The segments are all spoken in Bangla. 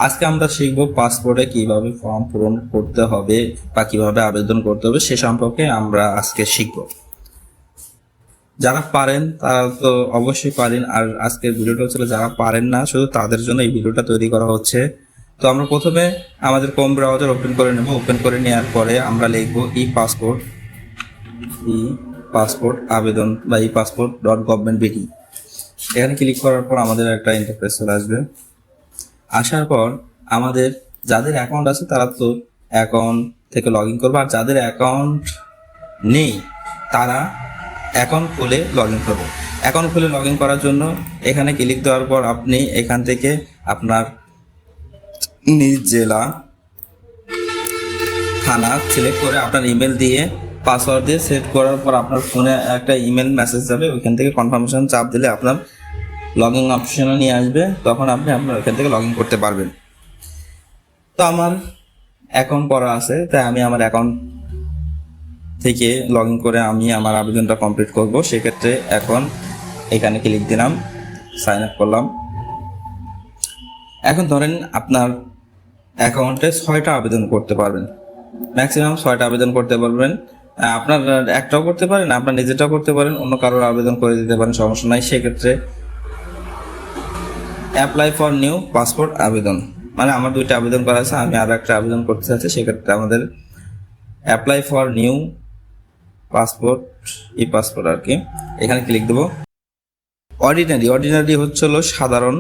আজকে আমরা শিখব পাসপোর্টে কিভাবে ফর্ম পূরণ করতে হবে বা কিভাবে আবেদন করতে হবে সে সম্পর্কে আমরা আজকে শিখব। যারা পারেন তারা তো অবশ্যই পারেন, আর আজকের ভিডিওটা হচ্ছে যারা পারেন না শুধু তাদের জন্য এই ভিডিওটা তৈরি করা হচ্ছে। তো আমরা প্রথমে আমাদের ক্রোম ব্রাউজার ওপেন করে নেব। ওপেন করে নেওয়ার পরে আমরা লিখব ই পাসপোর্ট আবেদন বা ই-পাসপোর্ট.gov.bt। এখানে ক্লিক করার পর আমাদের একটা ইন্টারফেস চলে আসবে। আসার পর আমাদের যাদের অ্যাকাউন্ট আছে তারা তো অ্যাকাউন্ট থেকে লগ ইন করবে, আর যাদের অ্যাকাউন্ট নেই তারা অ্যাকাউন্ট খুলে লগ ইন করবে। অ্যাকাউন্ট খুলে লগ ইন করার জন্য এখানে ক্লিক দেওয়ার পর আপনি এখান থেকে আপনার নিজ জেলা, থানা সিলেক্ট করে আপনার ইমেল দিয়ে পাসওয়ার্ড দিয়ে সেট করার পর আপনার ফোনে একটা ইমেল মেসেজ যাবে। ওইখান থেকে কনফার্মেশন চাপ দিলে আপনার লগ ইন অপশনে নিয়ে আসবে, তখন আপনি আপনার ওইখান থেকে লগ ইন করতে পারবেন। তো আমার অ্যাকাউন্ট করা আছে, তাই আমি আমার অ্যাকাউন্ট থেকে লগ ইন করে আমি আমার আবেদনটা কমপ্লিট করব। সেক্ষেত্রে এখন এখানে ক্লিক দিলাম, সাইন আপ করলাম। এখন ধরেন আপনার অ্যাকাউন্টে 6টা আবেদন করতে পারবেন, ম্যাক্সিমাম 6টা আবেদন করতে পারবেন। আপনার একটাও করতে পারেন, আপনার নিজেরটাও করতে পারেন, অন্য কারোর আবেদন করে দিতে পারেন, সমস্যা নাই। সেক্ষেত্রে অ্যাপ্লাই ফর নিউ পাসপোর্ট আবেদন, মানে আমার 2টা আবেদন করা আছে, আমি আরও একটা আবেদন করতে চাচ্ছি। সেক্ষেত্রে আমাদের apply for new passport e passport আর কি, এখানে ক্লিক দেবো। অর্ডিনারি হচ্ছে হলো সাধারণ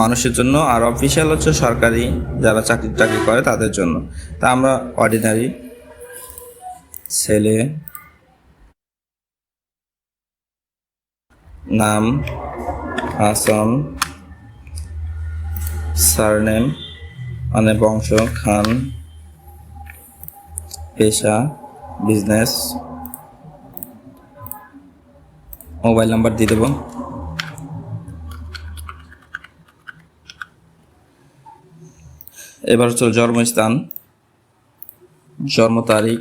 মানুষের জন্য, আর অফিসিয়াল হচ্ছে সরকারি যারা চাকরি করে তাদের জন্য। তা আমরা অর্ডিনারি, ছেলে, নাম হাসান, সারনেম মানে বংশ খান, পেশা বিজনেস, মোবাইল নাম্বার দিয়ে দেবো। এবার হচ্ছে জন্মস্থান, জন্ম তারিখ,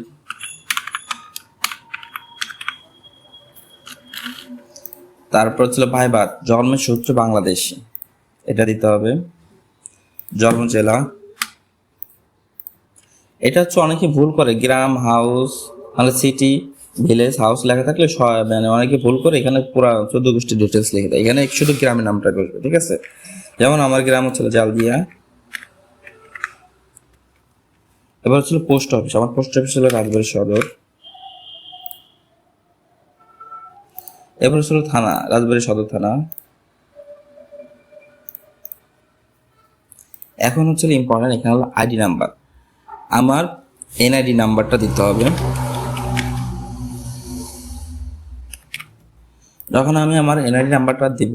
তারপর হচ্ছিল ভাইবার, জন্মের সূত্র বাংলাদেশি, এটা দিতে হবে। জন্ম জেলা, এটা হচ্ছে অনেকে ভুল করে, গ্রাম হাউস মানে সিটি ভিলেজ হাউস লেখা থাকলে মানে অনেকে ভুল করে এখানে পুরো 14 গোষ্ঠীর ডিটেলস লিখে দেয়। এখানে শুধু গ্রামের নামটা করবে, ঠিক আছে। যেমন আমার গ্রাম হচ্ছিল জালদিয়া। এবার হচ্ছিল পোস্ট অফিস, আমার পোস্ট অফিস হলো রাজবাড়ী সদর। এবার হচ্ছিল থানা, রাজবাড়ী সদর থানা। এখন হচ্ছে ইম্পর্টেন্ট, এখানে হলো আইডি নাম্বার, আমার এনআইডি নাম্বারটা দিতে হবে। যখন আমি আমার এনআইডি নাম্বারটা দিব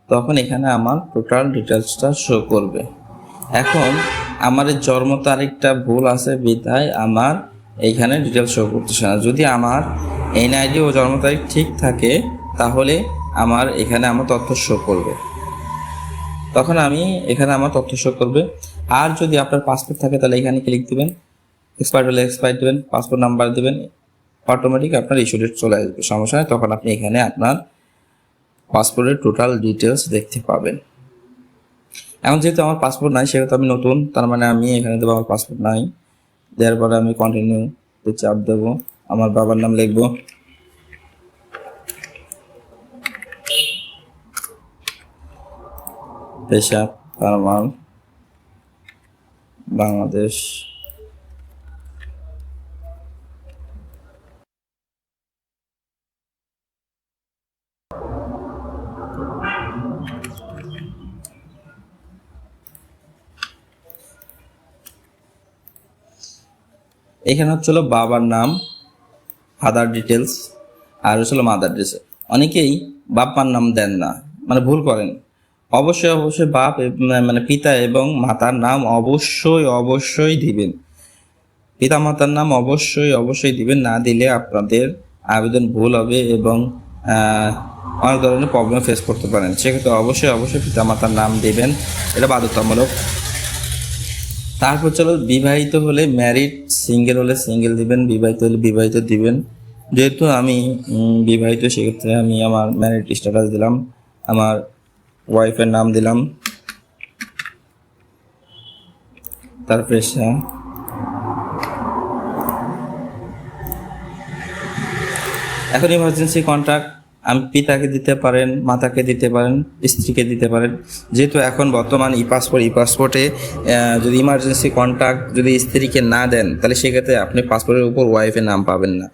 তখন এখানে আমার টোটাল ডিটেলসটা শো করবে। এখন আমার এই জন্ম তারিখটা ভুল আছে বিধায় আমার এইখানে ডিটেলস শো করতেছে না। যদি আমার এনআইডি ও জন্ম তারিখ ঠিক থাকে তাহলে আমার এখানে আমার তথ্য শো করবে, তখন আমি এখানে আমার তথ্য শো করবে। আর যদি আপনার পাসপোর্ট থাকে তাহলে এখানে ক্লিক দিবেন, এক্সপায়ার হলে এক্সপায়ার দেবেন, পাসপোর্ট নাম্বার দেবেন, অটোমেটিক আপনার ইস্যু ডেট চলে আসবে, সমস্যা নেই। তখন আপনি এখানে আপনার পাসপোর্টের টোটাল ডিটেলস দেখতে পাবেন। এখন যেহেতু আমার পাসপোর্ট নাই সেহেতু আমি নতুন, তার মানে আমি এখানে দেবো আমার পাসপোর্ট নাই। দেওয়ার পরে আমি কন্টিনিউতে চাপ দেবো, আমার বাবার নাম লিখবো, পেশা ফার্মার বাংলাদেশ, এখানে হচ্ছিল বাবার নাম, ফাদার ডিটেলস, আর হচ্ছিল মাদার ডিটেলস। অনেকেই বাপ মার নাম দেন না, মানে ভুল করেন। অবশ্যই বাপ মানে পিতা এবং মাতার নাম অবশ্যই দিবেন, পিতা মাতার নাম অবশ্যই দিবেন। না দিলে আপনাদের আবেদন ভুল হবে এবং অনেক ধরনের প্রবলেম ফেস করতে পারেন। সেক্ষেত্রে অবশ্যই পিতা মাতার নাম দিবেন, এটা বাধ্যতামূলক। তারপর চলো বিবাহিত হলে ম্যারিড, সিঙ্গেল হলে সিঙ্গেল দিবেন, বিবাহিত হলে বিবাহিত দিবেন। যেহেতু আমি বিবাহিত সেক্ষেত্রে আমি আমার ম্যারিড স্ট্যাটাস দিলাম, আমার ওয়াইফের নাম দিলাম, তার পেশা, এখন ইমার্জেন্সি কন্ট্যাক্ট আমি পিতাকে দিতে পারেন, মাতাকে দিতে পারেন, স্ত্রীকে দিতে পারেন। যেহেতু এখন বর্তমান পাসপোর্টে যদি ইমার্জেন্সি কন্ট্যাক্ট যদি স্ত্রীকে না দেন, তাহলে সেক্ষেত্রে আপনি পাসপোর্টের উপর ওয়াইফের নাম পাবেন না।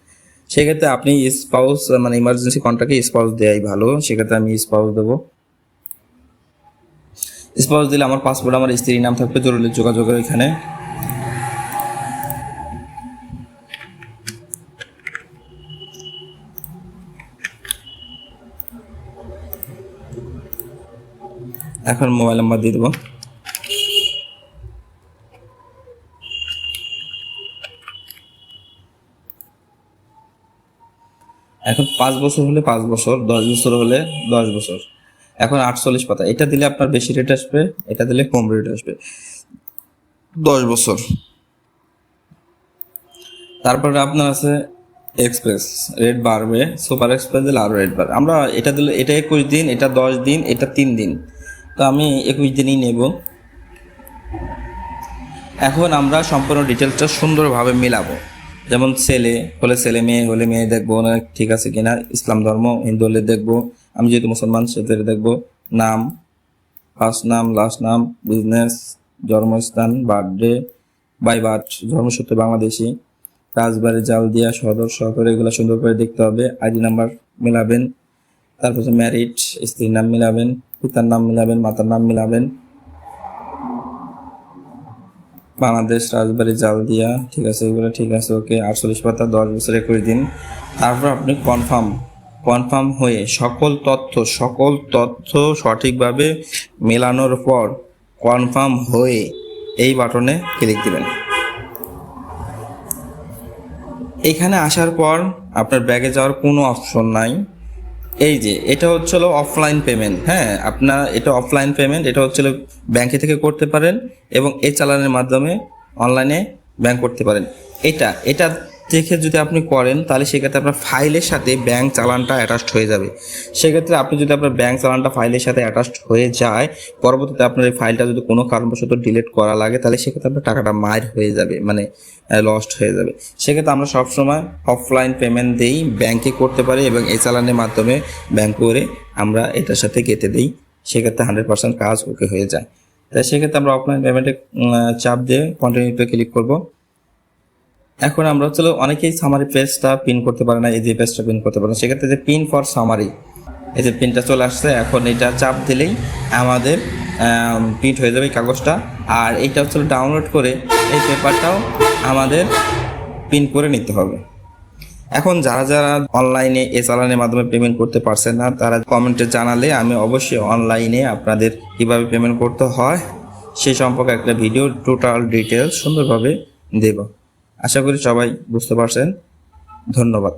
সেক্ষেত্রে আপনি স্পাউস মানে ইমার্জেন্সি কন্ট্যাক্টে স্পাউস দেওয়াই ভালো। সেক্ষেত্রে আমি স্পাউস দেবো। স্পাউস দিলে আমার পাসপোর্ট আমার স্ত্রীর নাম থাকবে, জরুরি যোগাযোগের এখানে। এখন মোবাইল নাম্বার দিয়ে দেবো। এখন 5 বছর হলে 5 বছর, 10 বছর হলে 10 বছর। এখন 48 পাতা, এটা দিলে আপনার বেশি রেট আসবে, এটা দিলে কম রেট আসবে। 10 বছর। তারপরে আপনার আছে এক্সপ্রেস, রেট বাড়বে। সুপার এক্সপ্রেস দিলে আরও রেট বাড়বে। আমরা এটা দিলে এটা 21 দিন, এটা 10 দিন, এটা 3 দিন, তো আমি 21 দিনই নেব। এখন আমরা সম্পূর্ণ ডিটেলসটা সুন্দরভাবে মিলাবো। যেমন ছেলে হলে ছেলে, মেয়ে হলে মেয়ে দেখবো না ঠিক আছে কিনা, ইসলাম ধর্ম, হিন্দু হলে দেখবো, আমি যেহেতু মুসলমান সেটা দেখবো। নাম, ফার্স্ট নাম, লাস্ট নাম, বিজনেস, জন্মস্থান, বার্থডে, বাই বার্থ, জন্মসূত্রে বাংলাদেশি, রাজবাড়ি, জালদিয়া, সদর, শহর, এগুলো সুন্দর করে দেখতে হবে। আইডি নাম্বার মিলাবেন। তারপর ম্যারিড, স্ত্রীর নাম মিলাবেন, পিতার নাম মিলাবেন, মাতার নাম মিলাবেন। বাংলাদেশ, রাজবাড়ি, জালদিয়া, ঠিক আছে, এগুলো ঠিক আছে, ওকে। 48 পাতা, 10 বছর 21 দিন। তারপর আপনি কনফার্ম হয়ে সকল তথ্য সঠিকভাবে মেলানোর পর কনফার্ম হয়ে এই বাটনে ক্লিক দিবেন। এখানে আসার পর আপনার ব্যাগে যাওয়ার কোনো অপশন নাই। এই যে এটা হচ্ছিল অফলাইন পেমেন্ট। হ্যাঁ, আপনার এটা অফলাইন পেমেন্ট, এটা হচ্ছিল ব্যাংকে থেকে করতে পারেন এবং এই চালানের মাধ্যমে অনলাইনে ব্যাংক করতে পারেন। এটা দেখে যদি আপনি করেন, তাহলে সেক্ষেত্রে আপনার ফাইলের সাথে ব্যাংক চালানটা অ্যাটাচড হয়ে যাবে। সেক্ষেত্রে আপনি যদি আপনার ব্যাংক চালানটা ফাইলের সাথে অ্যাটাচড হয়ে যায়, পরবর্তীতে আপনার এই ফাইলটা যদি কোনো কারণবশত ডিলিট করা লাগে, তাহলে সেক্ষেত্রে আপনার টাকাটা মার হয়ে যাবে, মানে লস্ট হয়ে যাবে। সেক্ষেত্রে আমরা সবসময় অফলাইন পেমেন্ট দিই, ব্যাংকে করতে পারি এবং এই চালানের মাধ্যমে ব্যাংক করে আমরা এটার সাথে কেটে দিই। সেক্ষেত্রে 100% কাজ ওকে হয়ে যায়। তাই সেক্ষেত্রে আমরা অফলাইন পেমেন্টে চাপ দিয়ে কন্টিনিউতে ক্লিক করব। এখন আমরা হচ্ছে অনেকেই সামারি পেজটা পিন করতে পারে না, এই যে পেজটা পিন করতে পারে না, সেক্ষেত্রে যে পিন ফর সামারি, এই যে পিনটা চলে আসছে, এখন এটা চাপ দিলেই আমাদের প্রিন্ট হয়ে যাবে কাগজটা। আর এইটা হচ্ছে ডাউনলোড করে এই পেপারটাও আমাদের প্রিন্ট করে নিতে হবে। এখন যারা অনলাইনে এ চালানের মাধ্যমে পেমেন্ট করতে পারছেন না, তারা কমেন্টে জানালে আমি অবশ্যই অনলাইনে আপনাদের কীভাবে পেমেন্ট করতে হয় সেই সম্পর্কে একটা ভিডিও টোটাল ডিটেলস সুন্দরভাবে দেব। আশা করি সবাই বুঝতে পারছেন। ধন্যবাদ।